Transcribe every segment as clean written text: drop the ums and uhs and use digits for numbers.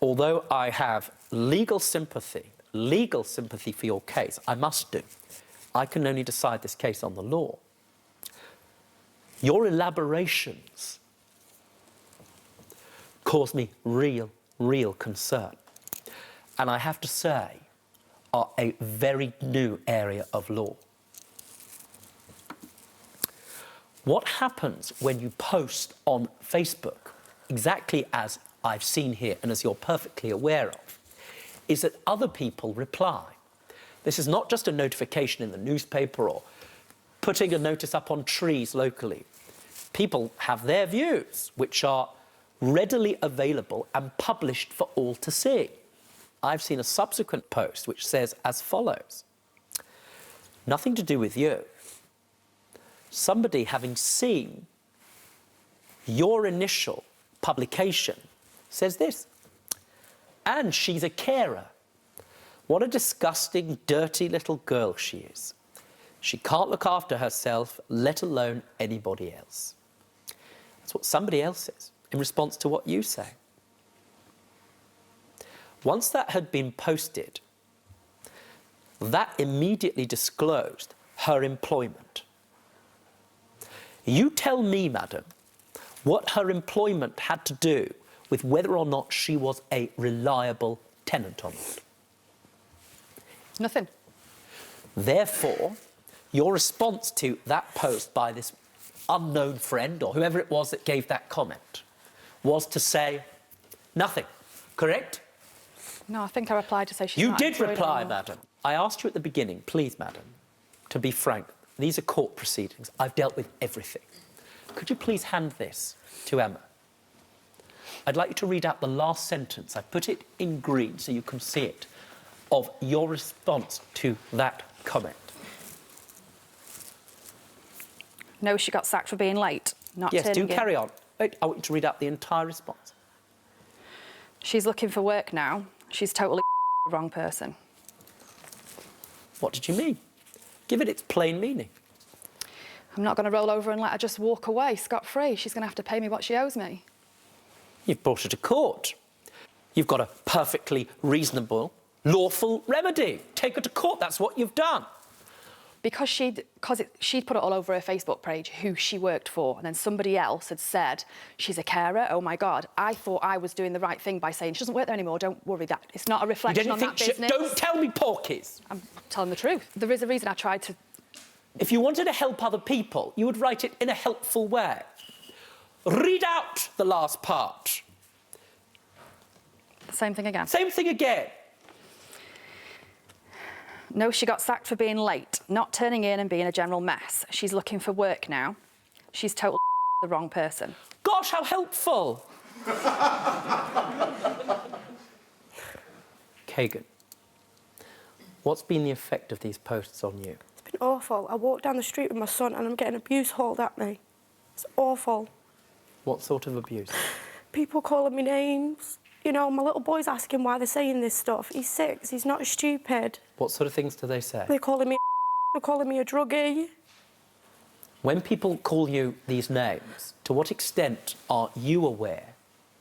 although I have legal sympathy for your case, I must do. I can only decide this case on the law. Your elaborations cause me real concern. And I have to say, are a very new area of law. What happens when you post on Facebook, exactly as I've seen here and as you're perfectly aware of, is that other people reply. This is not just a notification in the newspaper or putting a notice up on trees locally. People have their views, which are readily available and published for all to see. I've seen a subsequent post which says as follows: nothing to do with you. Somebody having seen your initial publication says this, and she's a carer. What a disgusting, dirty little girl she is. She can't look after herself, let alone anybody else. That's what somebody else says in response to what you say. Once that had been posted, that immediately disclosed her employment. You tell me, madam, what her employment had to do with whether or not she was a reliable tenant or not. Nothing. Therefore, your response to that post by this unknown friend or whoever it was that gave that comment was to say nothing, correct? No, I think I replied to say she's not You did employed reply, anymore. madam. I asked you at the beginning, please, madam, to be frank. These are court proceedings. I've dealt with everything. Could you please hand this to Emma? I'd like you to read out the last sentence. I put it in green so you can see it, of your response to that comment. No, she got sacked for being late, not Yes, turning do in. carry on. Wait, I want you to read out the entire response. She's looking for work now. She's totally the wrong person. What did you mean? Give it its plain meaning. I'm not going to roll over and let her just walk away scot-free. She's going to have to pay me what she owes me. You've brought her to court. You've got a perfectly reasonable, lawful remedy. Take her to court, that's what you've done. Because she'd put it all over her Facebook page, who she worked for, and then somebody else had said, she's a carer, oh my God. I thought I was doing the right thing by saying, she doesn't work there anymore, don't worry, that it's not a reflection on that business. Don't tell me porkies. I'm telling the truth. There is a reason I tried to... If you wanted to help other people, you would write it in a helpful way. Read out the last part. Same thing again. Same thing again. No, she got sacked for being late, not turning in and being a general mess. She's looking for work now. She's totally the wrong person. Gosh, how helpful. Kagan, what's been the effect of these posts on you? It's been awful. I walk down the street with my son and I'm getting abuse hauled at me. It's awful. What sort of abuse? People calling me names. You know, my little boy's asking why they're saying this stuff. He's 6, he's not stupid. What sort of things do they say? They're calling me a druggie. When people call you these names, to what extent are you aware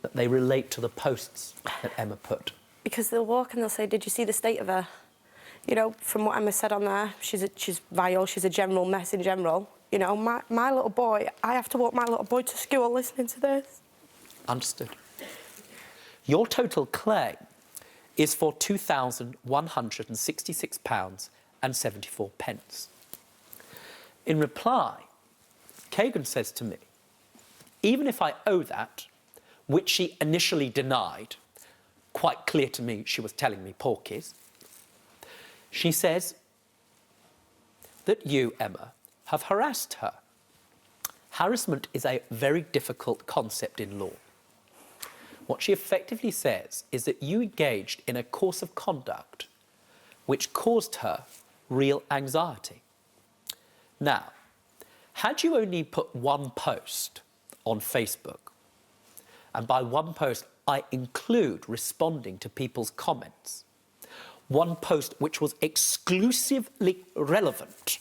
that they relate to the posts that Emma put? Because they'll walk and they'll say, did you see the state of her? You know, from what Emma said on there, she's vile, she's a general mess in general. You know, my little boy, I have to walk my little boy to school listening to this. Understood. Your total claim is for £2,166.74. In reply, Kagan says to me, even if I owe that, which she initially denied, quite clear to me she was telling me porkies, she says that you, Emma, have harassed her. Harassment is a very difficult concept in law. What she effectively says is that you engaged in a course of conduct which caused her real anxiety. Now, had you only put one post on Facebook, and by one post I include responding to people's comments, one post which was exclusively relevant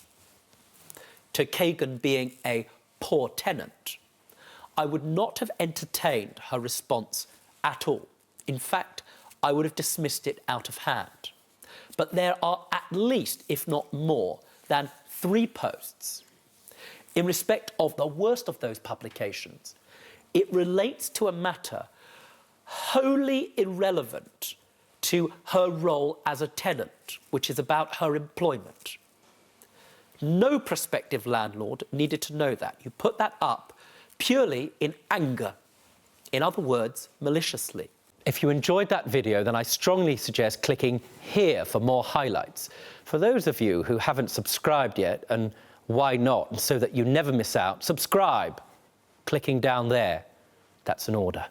to Kagan being a poor tenant, I would not have entertained her response at all. In fact, I would have dismissed it out of hand. But there are at least, if not more, than 3 posts. In respect of the worst of those publications, it relates to a matter wholly irrelevant to her role as a tenant, which is about her employment. No prospective landlord needed to know that. You put that up purely in anger. In other words, maliciously. If you enjoyed that video, then I strongly suggest clicking here for more highlights. For those of you who haven't subscribed yet, and why not, so that you never miss out, subscribe. Clicking down there, that's an order.